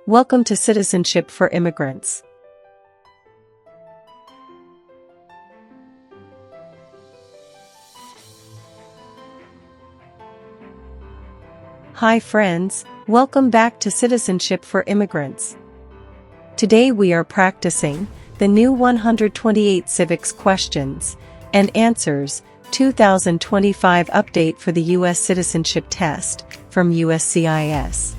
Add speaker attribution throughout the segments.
Speaker 1: Welcome to Citizenship for Immigrants. Hi friends, welcome back to Citizenship for Immigrants. Today we are practicing the new 128 Civics questions and answers 2025 update for the U.S. Citizenship test from USCIS.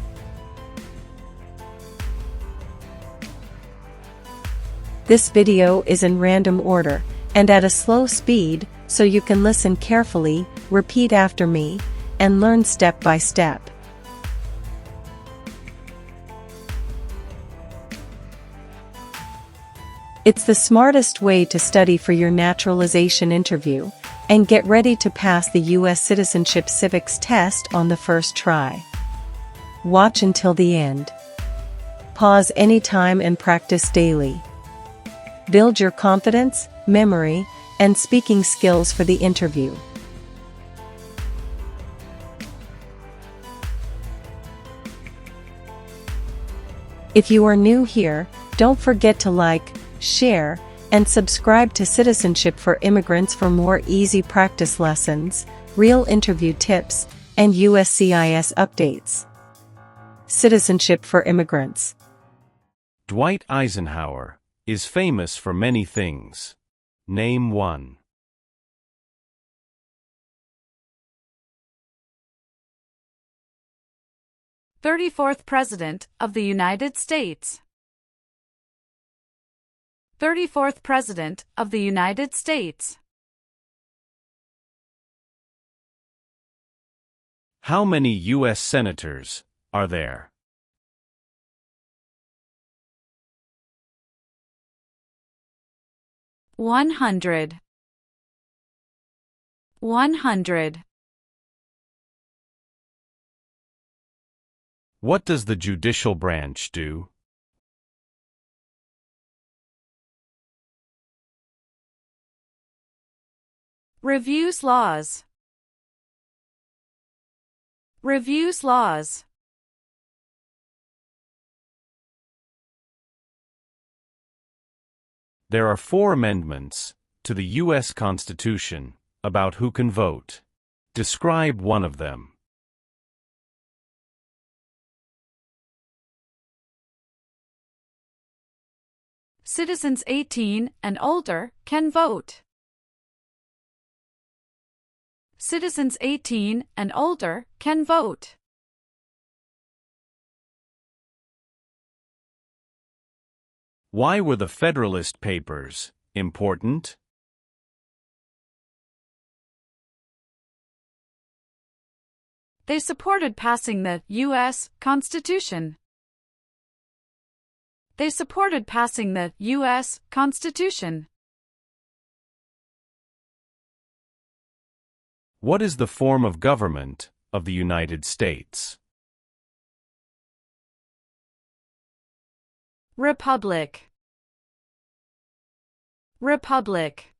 Speaker 1: This video is in random order and at a slow speed, so you can listen carefully, repeat after me, and learn step by step. It's the smartest way to study for your naturalization interview and get ready to pass the U.S. Citizenship Civics test on the first try. Watch until the end. Pause anytime and practice daily. Build your confidence, memory, and speaking skills for the interview. If you are new here, don't forget to like, share, and subscribe to Citizenship for Immigrants for more easy practice lessons, real interview tips, and USCIS updates. Citizenship for Immigrants.
Speaker 2: Dwight Eisenhower is famous for many things. Name one.
Speaker 3: 34th President of the United States. 34th President of the United States.
Speaker 2: How many U.S. senators are there?
Speaker 3: 100. 100.
Speaker 2: What does the judicial branch do?
Speaker 3: Reviews laws. Reviews laws.
Speaker 2: There are 4 amendments to the U.S. Constitution about who can vote. Describe one of them.
Speaker 3: Citizens 18 and older can vote. Citizens 18 and older can vote.
Speaker 2: Why were the Federalist Papers important?
Speaker 3: They supported passing the U.S. Constitution. They supported passing the U.S. Constitution.
Speaker 2: What is the form of government of the United States?
Speaker 3: Republic. Republic.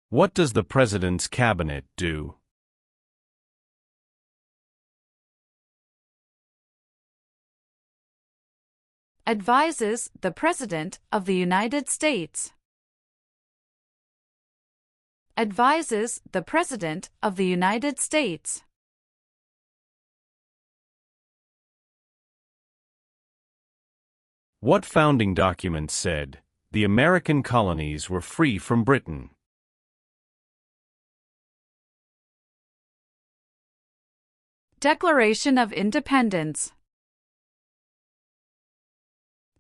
Speaker 2: What does the President's cabinet do?
Speaker 3: Advises the President of the United States. Advises the President of the United States.
Speaker 2: What founding document said the American colonies were free from Britain?
Speaker 3: Declaration of Independence.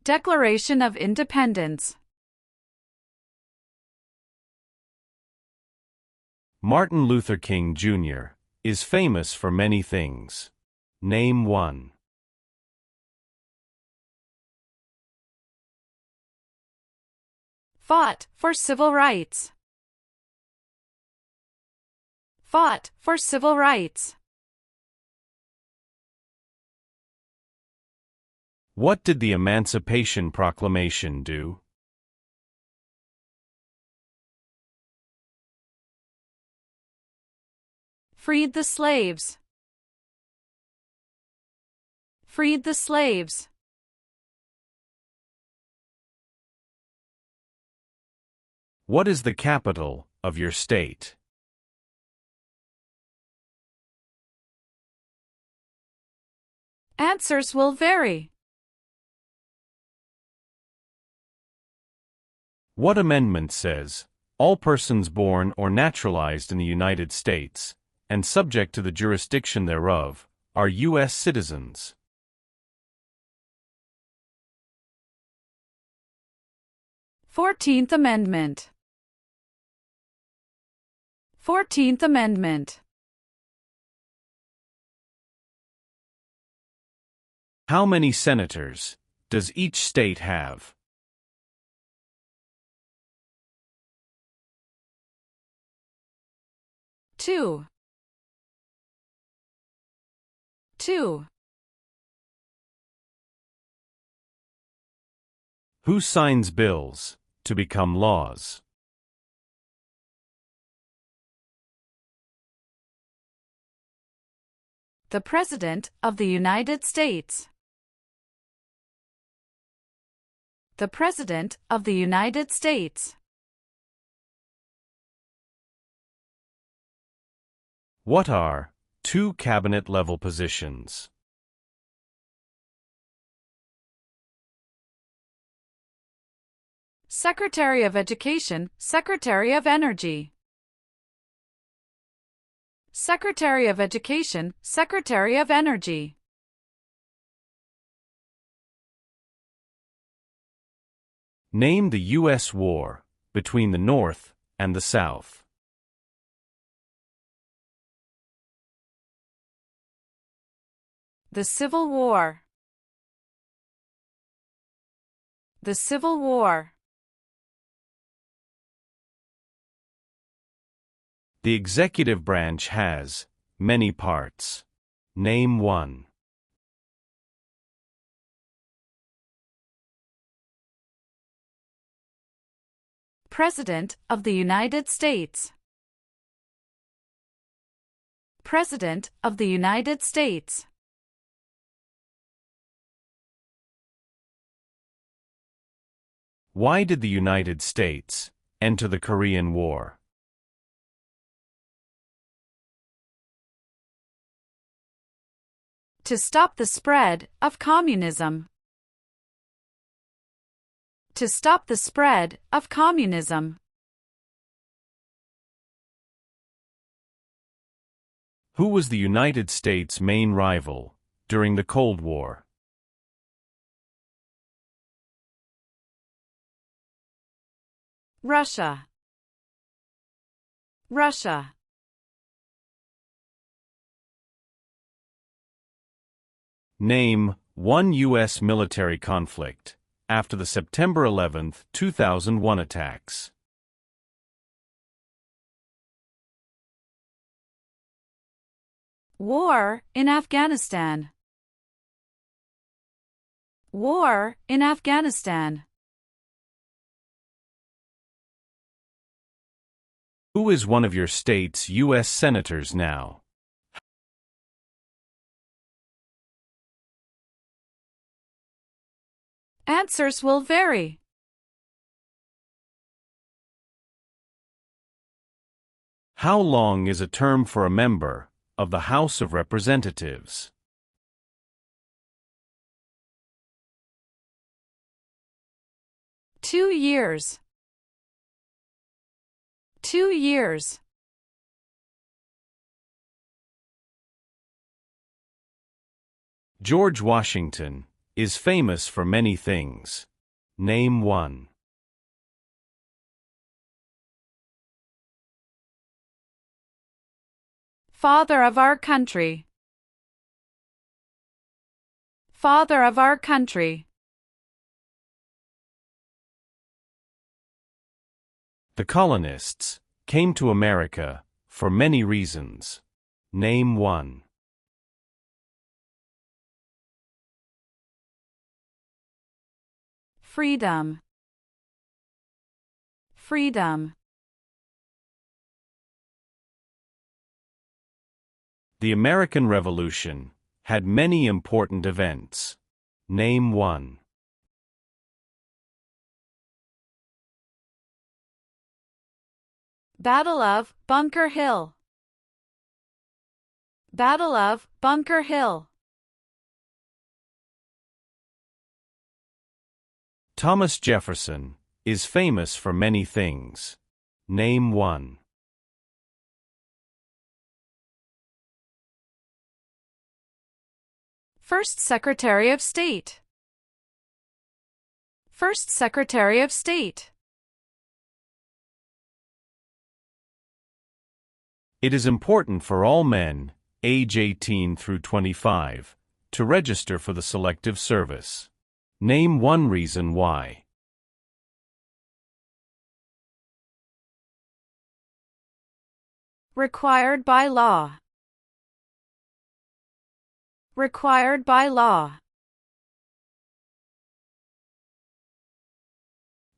Speaker 3: Declaration of Independence.
Speaker 2: Martin Luther King Jr. is famous for many things. Name one.
Speaker 3: Fought for civil rights. Fought for civil rights.
Speaker 2: What did the Emancipation Proclamation do?
Speaker 3: Freed the slaves. freed the slaves.
Speaker 2: What is the capital of your state?
Speaker 3: Answers will vary.
Speaker 2: What amendment says, all persons born or naturalized in the United States, and subject to the jurisdiction thereof, are U.S. citizens?
Speaker 3: Fourteenth Amendment. 14th Amendment.
Speaker 2: How many senators does each state have?
Speaker 3: Two.
Speaker 2: Who signs bills to become laws?
Speaker 3: The President of the United States. The President of the United States.
Speaker 2: What are two cabinet-level positions?
Speaker 3: Secretary of Education, Secretary of Energy. Secretary of Education, Secretary of Energy.
Speaker 2: Name the U.S. war between the North and the South.
Speaker 3: The Civil War. The Civil War.
Speaker 2: The executive branch has many parts. Name one.
Speaker 3: President of the United States. President of the United States.
Speaker 2: Why did the United States enter the Korean War?
Speaker 3: To stop the spread of communism. To stop the spread of communism.
Speaker 2: Who was the United States' main rival during the Cold War?
Speaker 3: Russia. Russia.
Speaker 2: Name one U.S. military conflict after the September 11, 2001 attacks.
Speaker 3: War in Afghanistan. War in Afghanistan.
Speaker 2: Who is one of your state's U.S. senators now?
Speaker 3: Answers will vary.
Speaker 2: How long is a term for a member of the House of Representatives?
Speaker 3: Two years. 2 years.
Speaker 2: George Washington is famous for many things. Name one.
Speaker 3: Father of our country. Father of our country.
Speaker 2: The colonists came to America for many reasons. Name one.
Speaker 3: Freedom. Freedom.
Speaker 2: The American Revolution had many important events. Name one.
Speaker 3: Battle of Bunker Hill. Battle of Bunker Hill.
Speaker 2: Thomas Jefferson is famous for many things. Name one.
Speaker 3: First Secretary of State. First Secretary of State.
Speaker 2: It is important for all men, age 18 through 25, to register for the Selective Service. Name one reason why.
Speaker 3: Required by law. Required by law.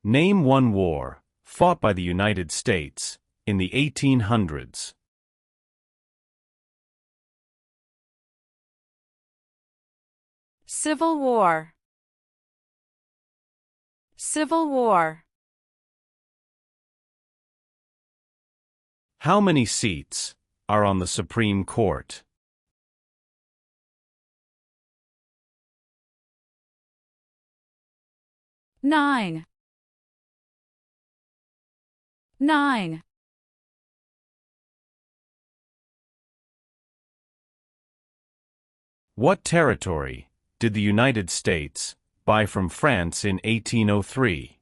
Speaker 2: Name one war fought by the United States in the 1800s.
Speaker 3: Civil War. Civil War.
Speaker 2: How many seats are on the Supreme Court?
Speaker 3: Nine. 9.
Speaker 2: What territory did the United States buy from France in 1803?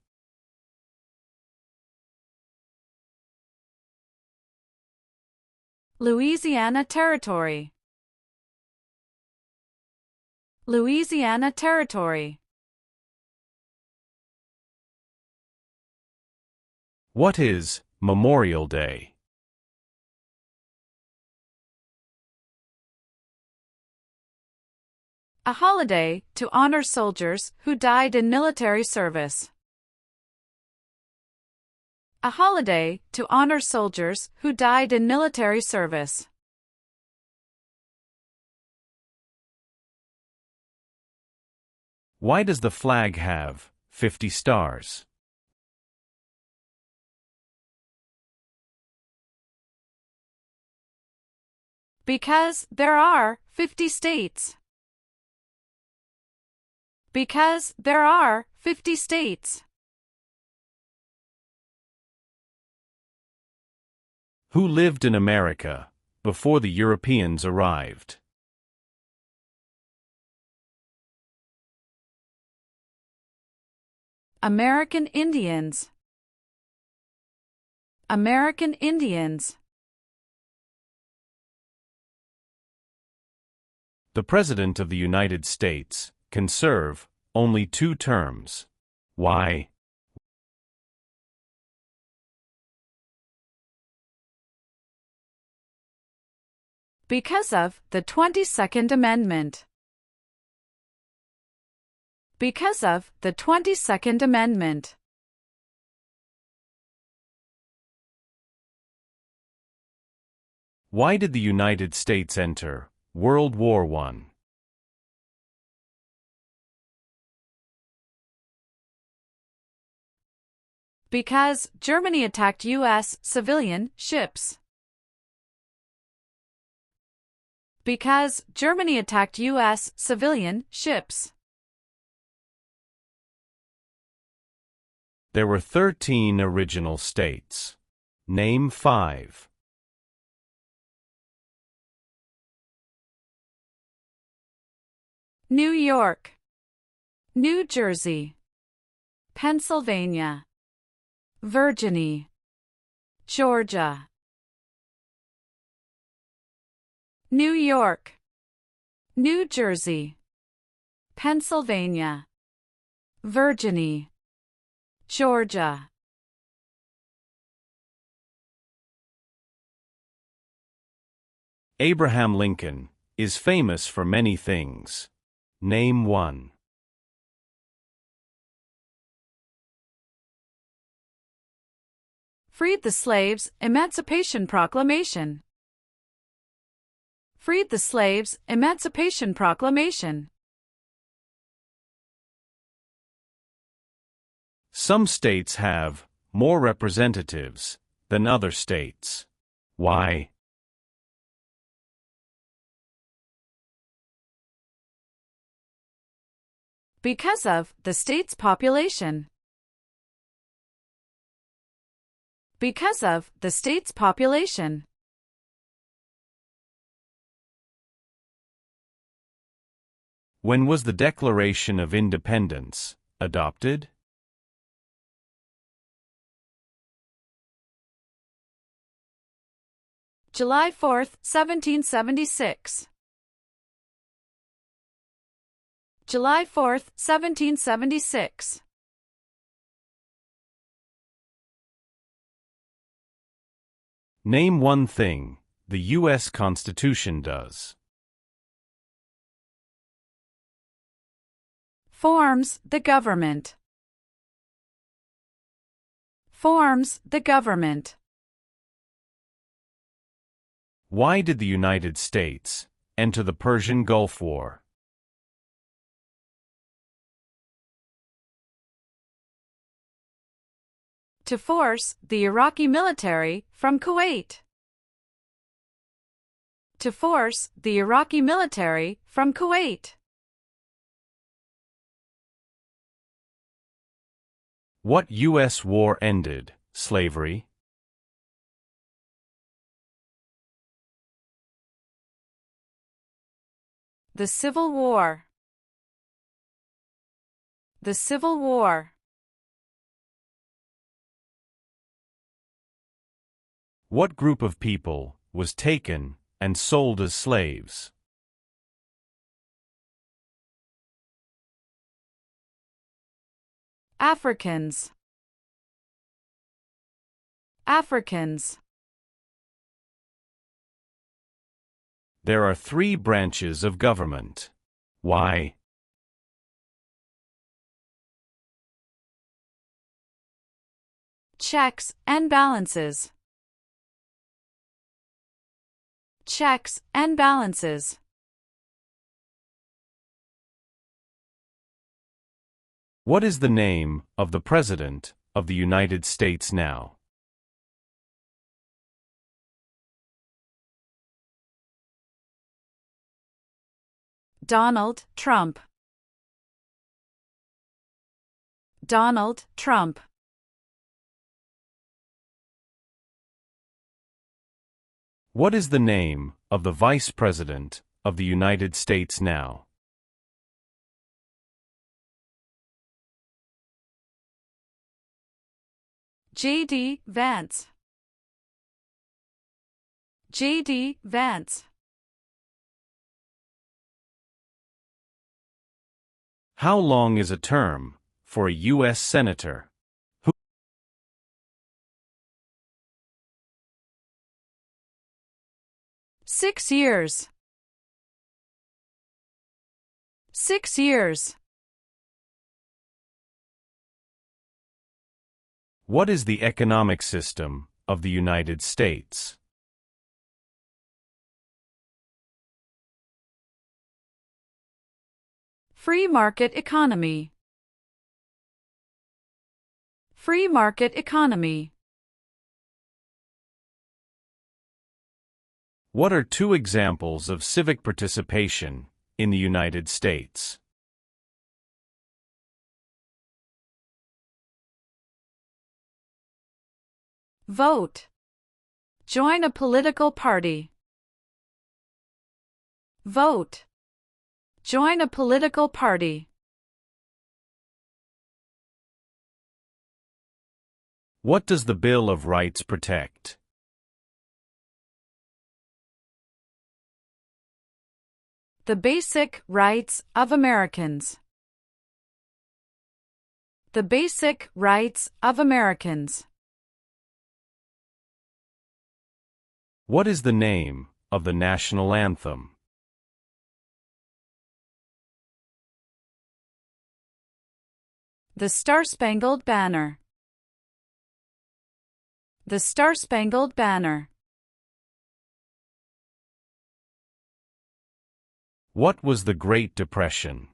Speaker 3: Louisiana Territory. Louisiana Territory.
Speaker 2: What is Memorial Day?
Speaker 3: A holiday to honor soldiers who died in military service. A holiday to honor soldiers who died in military service.
Speaker 2: Why does the flag have 50 stars?
Speaker 3: Because there are 50 states. Because there are 50 states.
Speaker 2: Who lived in America before the Europeans arrived?
Speaker 3: American Indians. American Indians.
Speaker 2: The President of the United States can serve only 2 terms. Why?
Speaker 3: Because of the 22nd Amendment. Because of the 22nd Amendment.
Speaker 2: Why did the United States enter World War I?
Speaker 3: Because Germany attacked U.S. civilian ships. Because Germany attacked U.S. civilian ships.
Speaker 2: There were 13 original states. Name 5.
Speaker 3: New York, New Jersey, Pennsylvania, Virginia, Georgia. New York, New Jersey, Pennsylvania, Virginia, Georgia.
Speaker 2: Abraham Lincoln is famous for many things. Name 1.
Speaker 3: Freed the slaves, Emancipation Proclamation. Freed the slaves, Emancipation Proclamation.
Speaker 2: Some states have more representatives than other states. Why?
Speaker 3: Because of the state's population. Because of the state's population.
Speaker 2: When was the Declaration of Independence adopted?
Speaker 3: July 4, 1776. July 4, 1776.
Speaker 2: Name one thing the U.S. Constitution does.
Speaker 3: Forms the government. Forms the government.
Speaker 2: Why did the United States enter the Persian Gulf War?
Speaker 3: To force the Iraqi military from Kuwait. To force the Iraqi military from Kuwait.
Speaker 2: What U.S. war ended slavery?
Speaker 3: The Civil War. The Civil War.
Speaker 2: What group of people was taken and sold as slaves?
Speaker 3: Africans. Africans.
Speaker 2: There are 3 branches of government. Why?
Speaker 3: Checks and balances. Checks and balances.
Speaker 2: What is the name of the President of the United States now?
Speaker 3: Donald Trump. Donald Trump.
Speaker 2: What is the name of the Vice President of the United States now?
Speaker 3: J.D. Vance. J.D. Vance.
Speaker 2: How long is a term for a U.S. Senator?
Speaker 3: 6 years. 6 years.
Speaker 2: What is the economic system of the United States?
Speaker 3: Free market economy. Free market economy.
Speaker 2: What are 2 examples of civic participation in the United States?
Speaker 3: Vote. Join a political party. Vote. Join a political party.
Speaker 2: What does the Bill of Rights protect?
Speaker 3: The basic rights of Americans. The basic rights of Americans.
Speaker 2: What is the name of the national anthem?
Speaker 3: The Star-Spangled Banner. The Star-Spangled Banner.
Speaker 2: What was the Great Depression?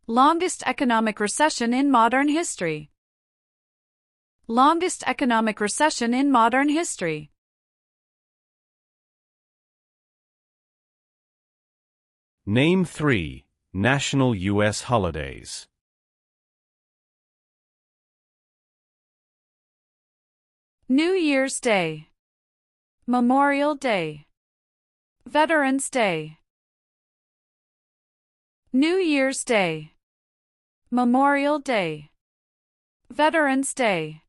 Speaker 3: Longest economic recession in modern history. Longest economic recession in modern history.
Speaker 2: Name 3 national U.S. holidays.
Speaker 3: New Year's Day, Memorial Day, Veterans Day. New Year's Day, Memorial Day, Veterans Day.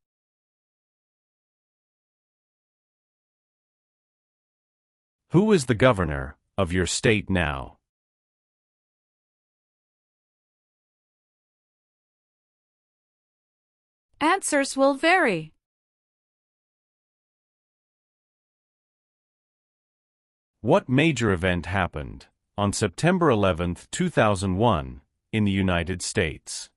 Speaker 2: Who is the governor of your state now?
Speaker 3: Answers will vary.
Speaker 2: What major event happened on September 11, 2001, in the United States?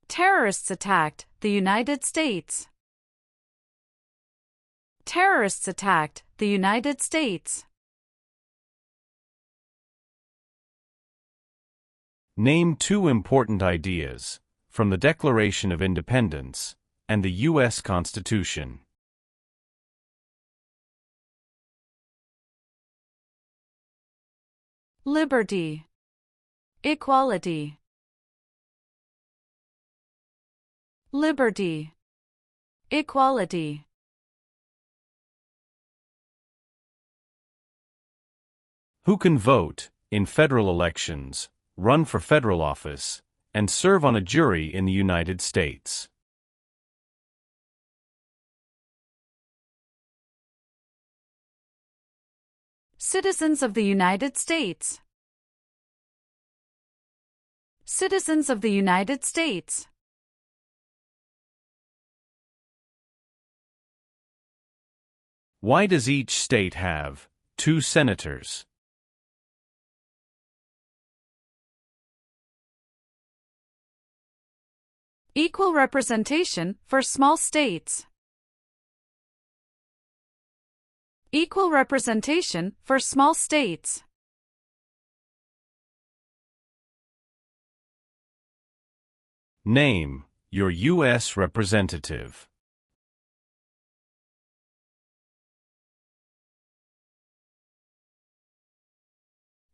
Speaker 3: Terrorists attacked the United States. Terrorists attacked the United States.
Speaker 2: Name 2 important ideas from the Declaration of Independence and the U.S. Constitution.
Speaker 3: Liberty, equality. Liberty, equality.
Speaker 2: Who can vote in federal elections, run for federal office, and serve on a jury in the United States?
Speaker 3: Citizens of the United States. Citizens of the United States.
Speaker 2: Why does each state have 2 senators?
Speaker 3: Equal representation for small states. Equal representation for small states.
Speaker 2: Name your U.S. representative.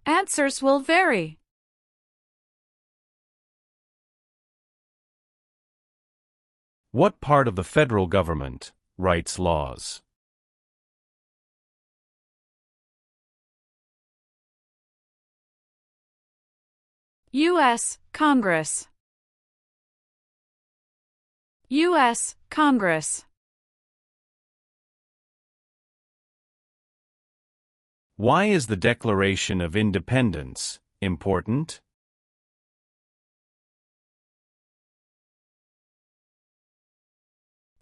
Speaker 3: Answers will vary.
Speaker 2: What part of the federal government writes laws?
Speaker 3: U.S. Congress. U.S. Congress.
Speaker 2: Why is the Declaration of Independence important?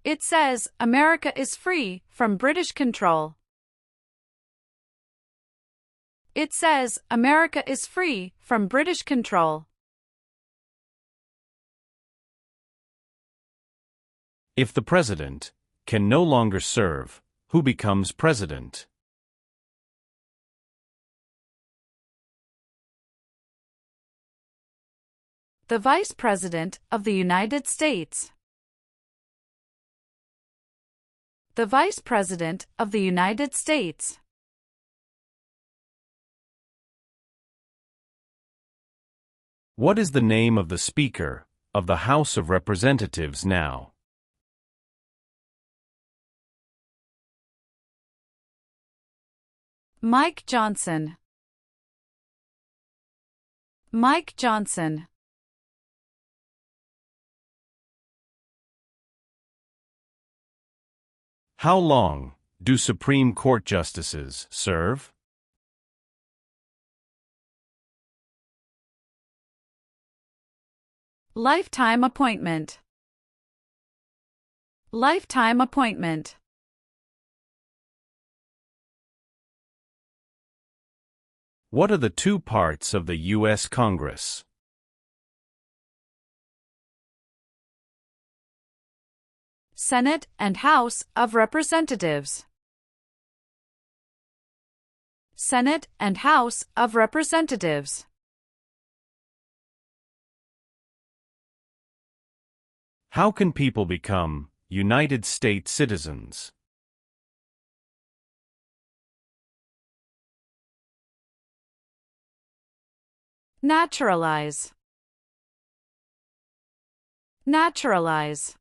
Speaker 3: It says America is free from British control. It says America is free from British control.
Speaker 2: If the president can no longer serve, who becomes president?
Speaker 3: The Vice President of the United States. The Vice President of the United States.
Speaker 2: What is the name of the Speaker of the House of Representatives now?
Speaker 3: Mike Johnson. Mike Johnson.
Speaker 2: How long do Supreme Court justices serve?
Speaker 3: Lifetime appointment. Lifetime appointment.
Speaker 2: What are the 2 parts of the U.S. Congress?
Speaker 3: Senate and House of Representatives. Senate and House of Representatives.
Speaker 2: How can people become United States citizens?
Speaker 3: Naturalize. Naturalize.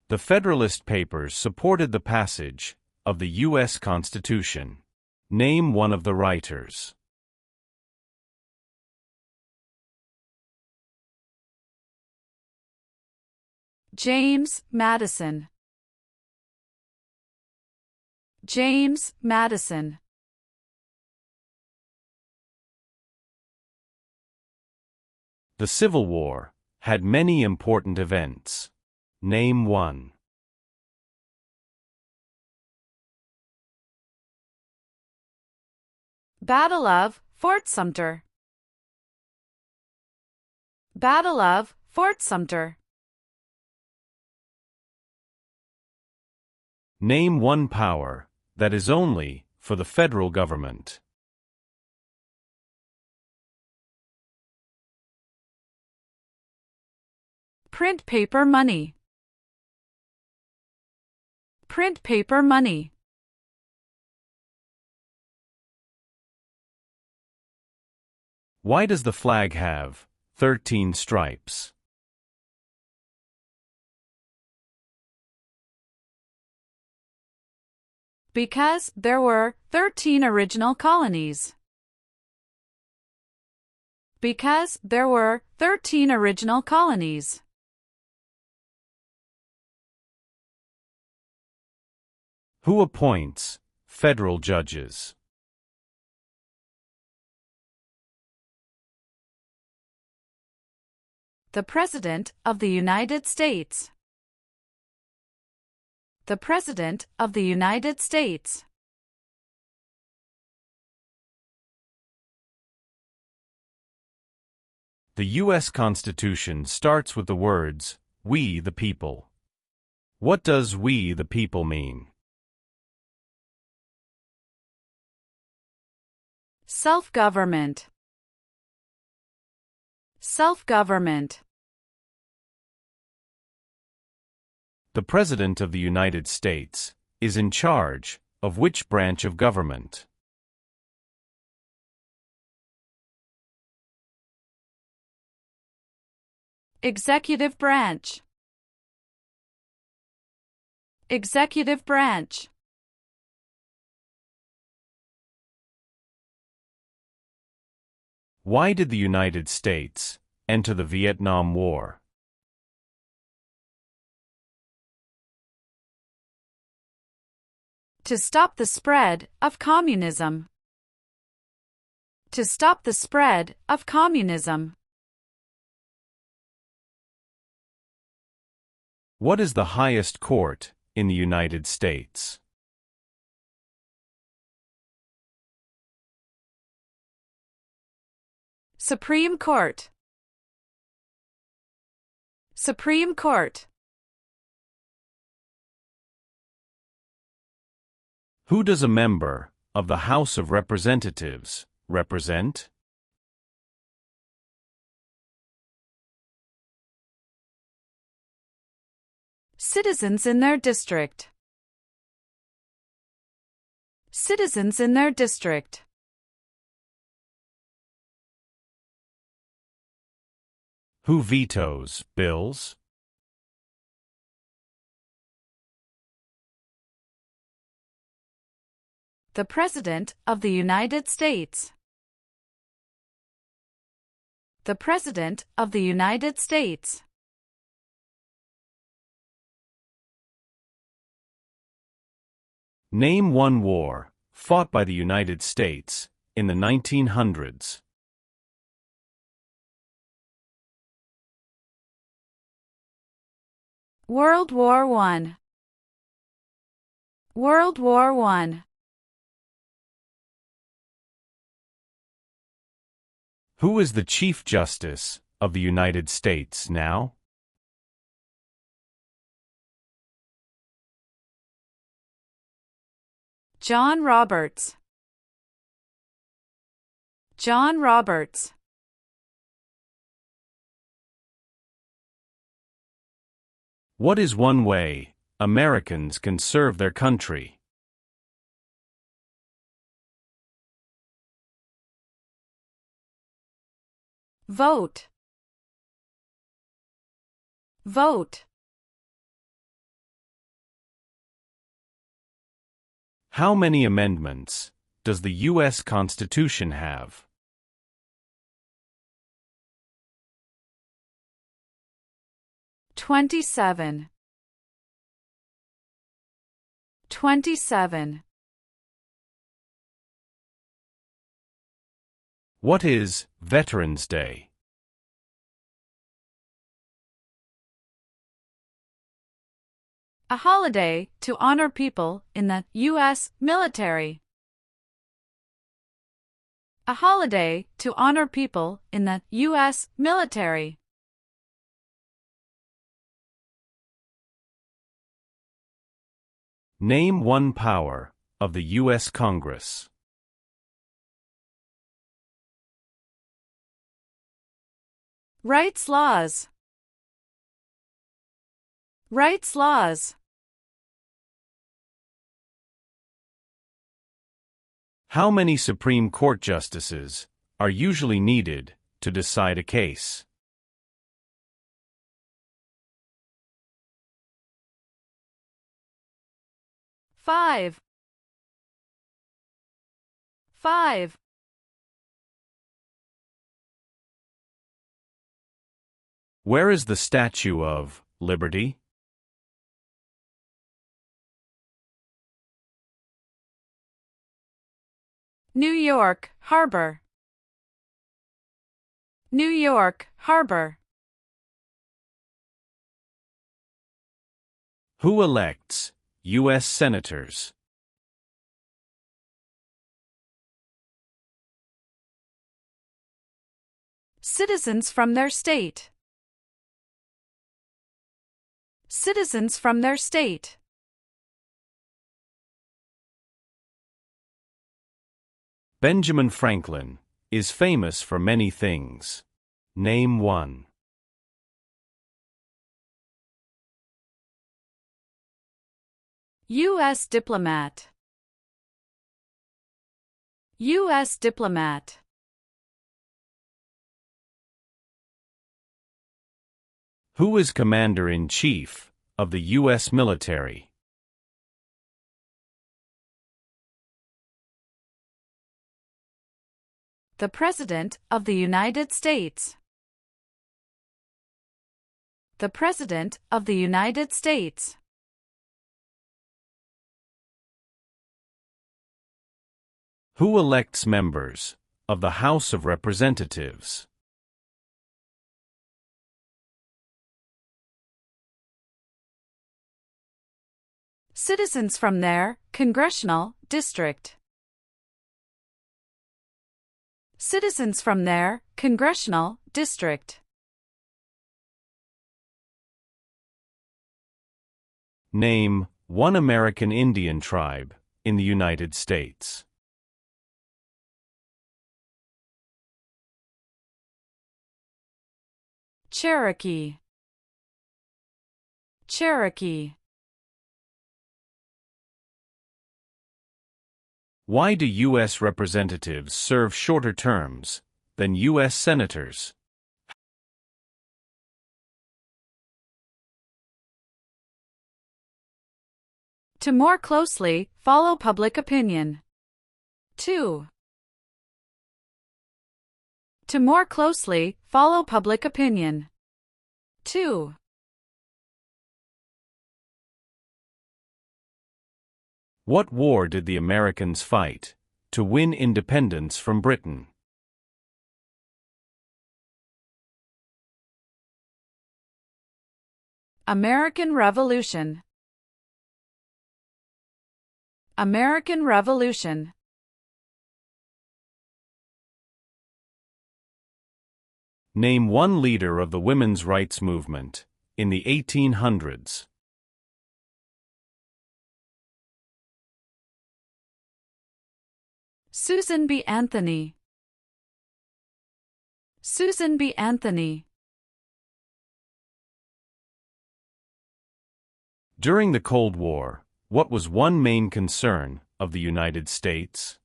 Speaker 2: The Federalist Papers supported the passage of the U.S. Constitution. Name one of the writers.
Speaker 3: James Madison. James Madison.
Speaker 2: The Civil War had many important events. Name one.
Speaker 3: Battle of Fort Sumter. Battle of Fort Sumter.
Speaker 2: Name one power that is only for the federal government.
Speaker 3: Print paper money. Print paper money.
Speaker 2: Why does the flag have 13 stripes?
Speaker 3: Because there were 13 original colonies. Because there were 13 original colonies.
Speaker 2: Who appoints federal judges?
Speaker 3: The President of the United States. The President of the United States.
Speaker 2: The U.S. Constitution starts with the words, "We the people." What does "we the people" mean?
Speaker 3: Self-government. Self-government.
Speaker 2: The President of the United States is in charge of which branch of government?
Speaker 3: Executive branch. Executive branch.
Speaker 2: Why did the United States enter the Vietnam War?
Speaker 3: To stop the spread of communism. To stop the spread of communism.
Speaker 2: What is the highest court in the United States?
Speaker 3: Supreme Court. Supreme Court.
Speaker 2: Who does a member of the House of Representatives represent?
Speaker 3: Citizens in their district. Citizens in their district.
Speaker 2: Who vetoes bills?
Speaker 3: The President of the United States. The President of the United States.
Speaker 2: Name one war fought by the United States in the 1900s.
Speaker 3: World War I. World War I.
Speaker 2: Who is the Chief Justice of the United States now?
Speaker 3: John Roberts. John Roberts.
Speaker 2: What is one way Americans can serve their country?
Speaker 3: Vote. Vote.
Speaker 2: How many amendments does the U.S. Constitution have?
Speaker 3: $27. $27.
Speaker 2: What is Veterans Day?
Speaker 3: A holiday to honor people in the U.S. military. A holiday to honor people in the U.S. military.
Speaker 2: Name one power of the U.S. Congress.
Speaker 3: Rights laws. Rights laws.
Speaker 2: How many Supreme Court justices are usually needed to decide a case?
Speaker 3: Five. Five.
Speaker 2: Where is the Statue of Liberty?
Speaker 3: New York Harbor. New York Harbor.
Speaker 2: Who elects U.S. senators?
Speaker 3: Citizens from their state. Citizens from their state.
Speaker 2: Benjamin Franklin is famous for many things. Name one.
Speaker 3: U.S. diplomat. U.S. diplomat.
Speaker 2: Who is Commander-in-Chief of the U.S. military?
Speaker 3: The President of the United States. The President of the United States.
Speaker 2: Who elects members of the House of Representatives?
Speaker 3: Citizens from their congressional district. Citizens from their congressional district.
Speaker 2: Name one American Indian tribe in the United States.
Speaker 3: Cherokee. Cherokee.
Speaker 2: Why do U.S. representatives serve shorter terms than U.S. senators?
Speaker 3: To more closely follow public opinion. 2. To more closely follow public opinion. 2.
Speaker 2: What war did the Americans fight to win independence from Britain?
Speaker 3: American Revolution. American Revolution.
Speaker 2: Name one leader of the women's rights movement in the 1800s.
Speaker 3: Susan B. Anthony. Susan B. Anthony.
Speaker 2: During the Cold War, what was one main concern of the United States?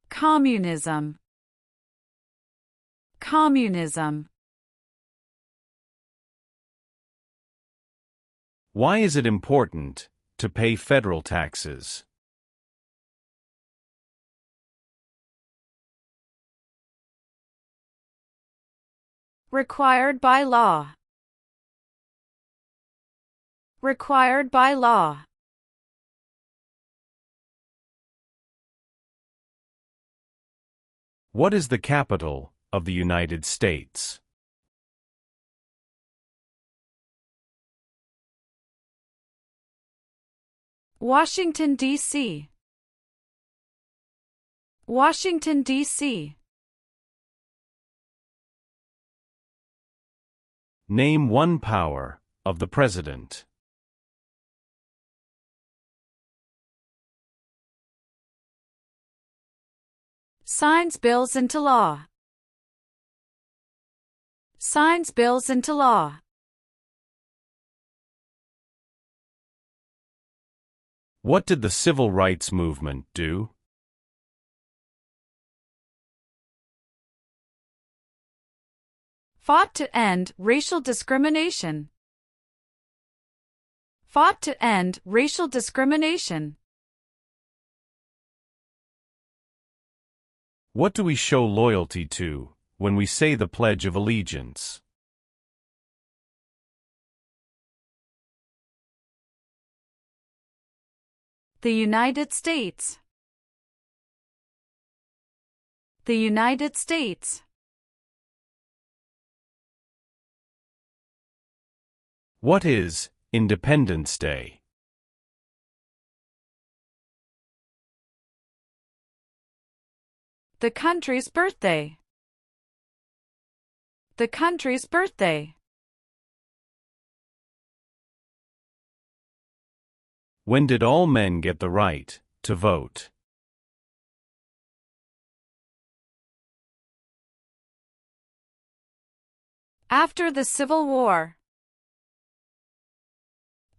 Speaker 3: Communism. Communism.
Speaker 2: Why is it important to pay federal taxes?
Speaker 3: Required by law. Required by law.
Speaker 2: What is the capital of the United States?
Speaker 3: Washington, D.C. Washington, D.C.
Speaker 2: Name one power of the president.
Speaker 3: Signs bills into law. Signs bills into law.
Speaker 2: What did the civil rights movement do?
Speaker 3: Fought to end racial discrimination. Fought to end racial discrimination.
Speaker 2: What do we show loyalty to when we say the Pledge of Allegiance?
Speaker 3: The United States. The United States.
Speaker 2: What is Independence Day?
Speaker 3: The country's birthday. The country's birthday.
Speaker 2: When did all men get the right to vote?
Speaker 3: After the Civil War.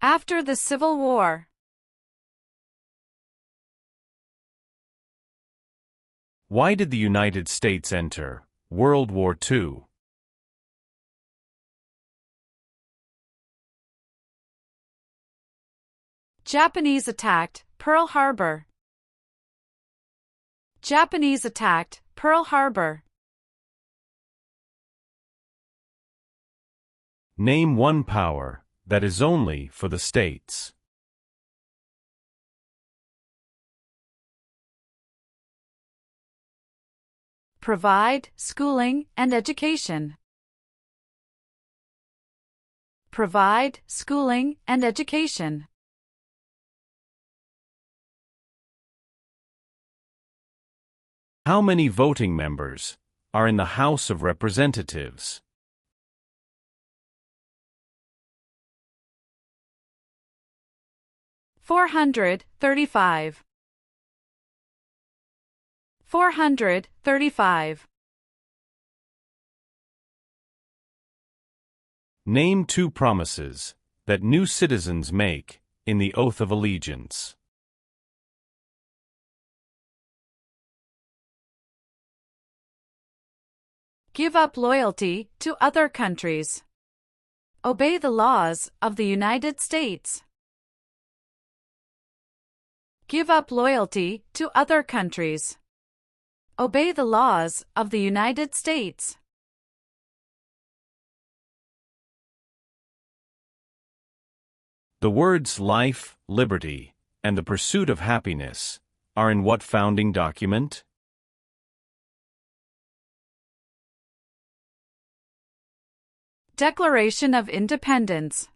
Speaker 3: After the Civil War.
Speaker 2: Why did the United States enter World War II?
Speaker 3: Japanese attacked Pearl Harbor. Japanese attacked Pearl Harbor.
Speaker 2: Name one power that is only for the states.
Speaker 3: Provide schooling and education. Provide schooling and education.
Speaker 2: How many voting members are in the House of Representatives? $435. 435. Name two promises that new citizens make in the Oath of Allegiance. Give up loyalty to other countries. Obey the laws of the United States. Give up loyalty to other countries. Obey the laws of the United States. The words life, liberty, and the pursuit of happiness are in what founding document? Declaration of Independence.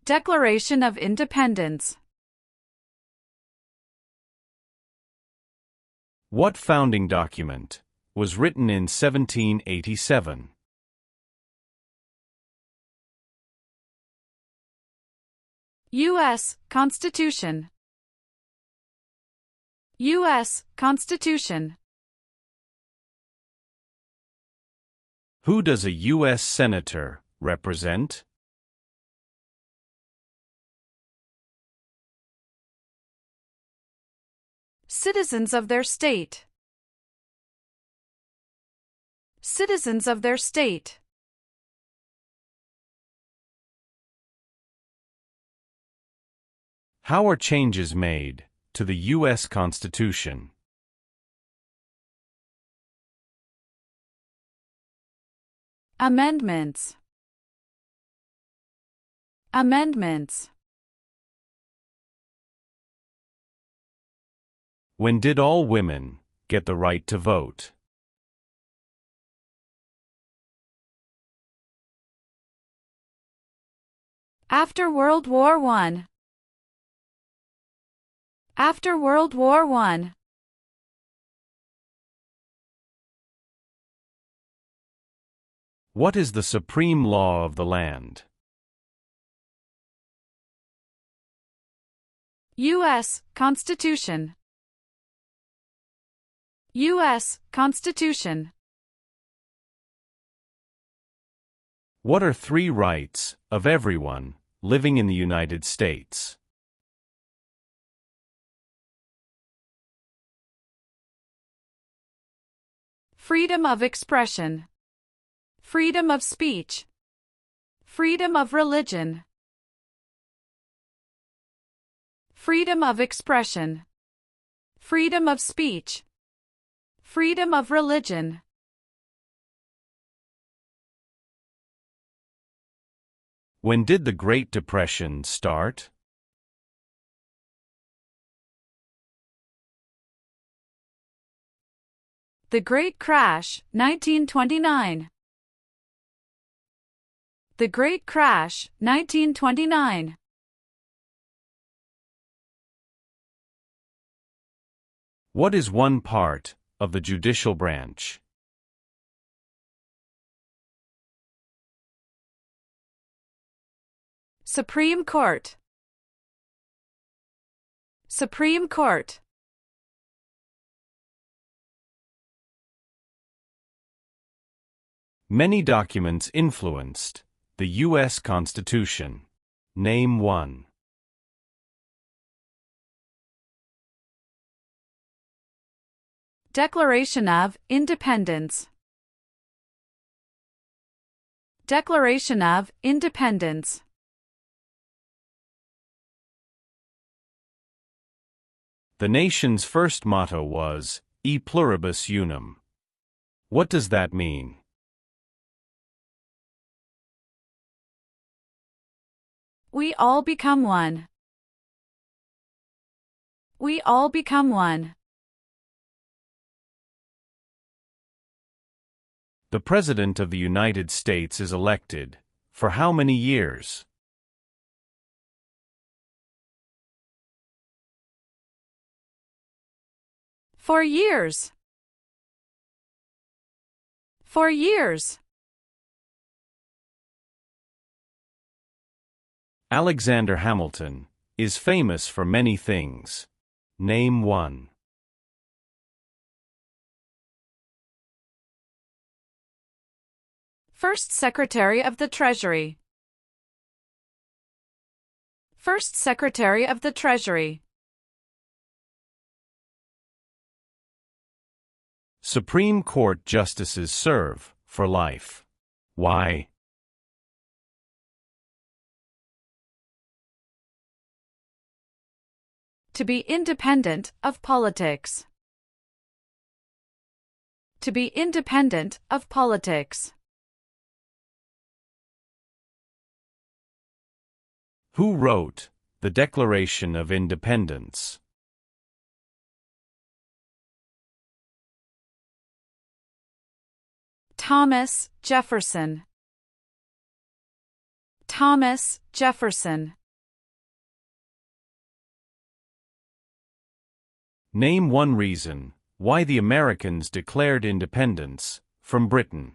Speaker 2: Declaration of Independence. What founding document was written in 1787?
Speaker 3: U.S. Constitution. U.S. Constitution.
Speaker 2: Who does a U.S. Senator represent?
Speaker 3: Citizens of their state. Citizens of their state.
Speaker 2: How are changes made to the U.S. Constitution?
Speaker 3: Amendments. Amendments.
Speaker 2: When did all women get the right to vote?
Speaker 3: After World War I. After World War I.
Speaker 2: What is the supreme law of the land?
Speaker 3: U.S. Constitution. U.S. Constitution.
Speaker 2: What are 3 rights of everyone living in the United States?
Speaker 3: Freedom of expression. Freedom of speech. Freedom of religion. Freedom of expression. Freedom of speech. Freedom of religion.
Speaker 2: When did the Great Depression start?
Speaker 3: The Great Crash, 1929. The Great Crash, 1929.
Speaker 2: What is one part of the judicial branch?
Speaker 3: Supreme Court. Supreme Court.
Speaker 2: Many documents influenced the U.S. Constitution. Name one.
Speaker 3: Declaration of Independence. Declaration of Independence.
Speaker 2: The nation's first motto was, E pluribus unum. What does that mean?
Speaker 3: We all become one. We all become one.
Speaker 2: The President of the United States is elected for how many years?
Speaker 3: For years. For years.
Speaker 2: Alexander Hamilton is famous for many things. Name one.
Speaker 3: First Secretary of the Treasury. First Secretary of the Treasury.
Speaker 2: Supreme Court justices serve for life. Why?
Speaker 3: To be independent of politics. To be independent of politics.
Speaker 2: Who wrote the Declaration of Independence?
Speaker 3: Thomas Jefferson. Thomas Jefferson.
Speaker 2: Name one reason Why the Americans declared independence from Britain.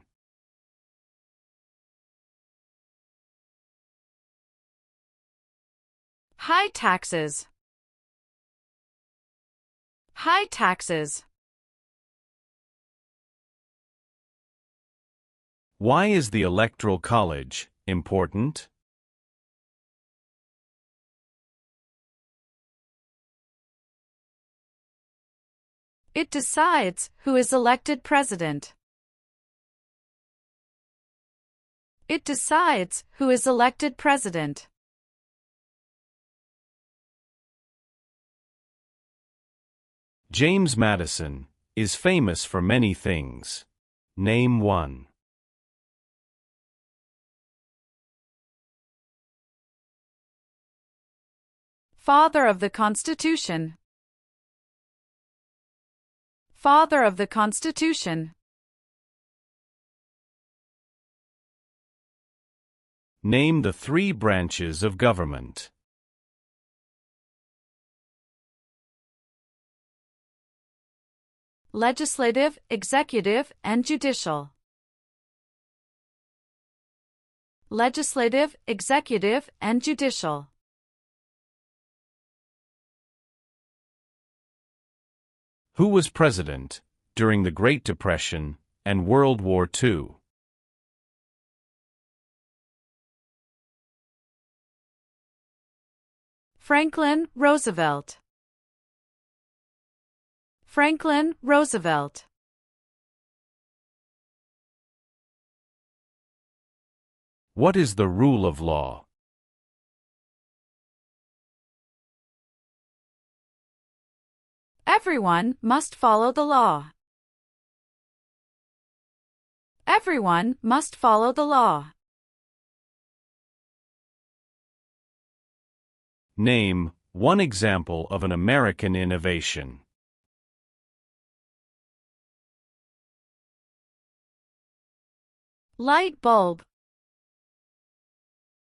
Speaker 3: High taxes. High taxes.
Speaker 2: Why is the Electoral College important?
Speaker 3: It decides who is elected president. It decides who is elected president.
Speaker 2: James Madison is famous for many things. Name one.
Speaker 3: Father of the Constitution. Father of the Constitution.
Speaker 2: Name the three branches of government.
Speaker 3: Legislative, executive, and judicial. Legislative, executive, and judicial.
Speaker 2: Who was president during the Great Depression and World War II?
Speaker 3: Franklin Roosevelt. Franklin Roosevelt.
Speaker 2: What is the rule of law?
Speaker 3: Everyone must follow the law. Everyone must follow the law.
Speaker 2: Name one example of an American innovation.
Speaker 3: Light bulb.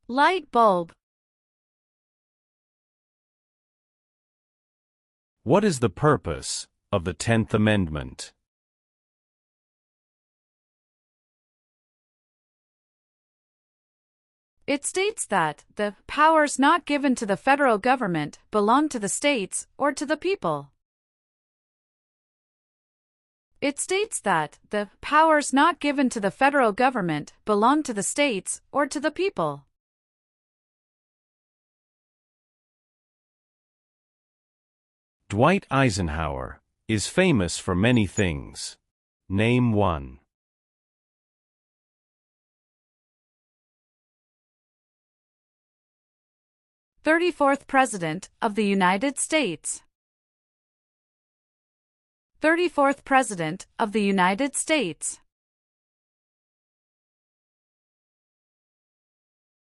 Speaker 3: Light bulb.
Speaker 2: What is the purpose of the 10th Amendment?
Speaker 3: It states that the powers not given to the federal government belong to the states or to the people. It states that the powers not given to the federal government belong to the states or to the people.
Speaker 2: Dwight Eisenhower is famous for many things. Name one.
Speaker 3: "34th President of the United States." 34th President of the United States.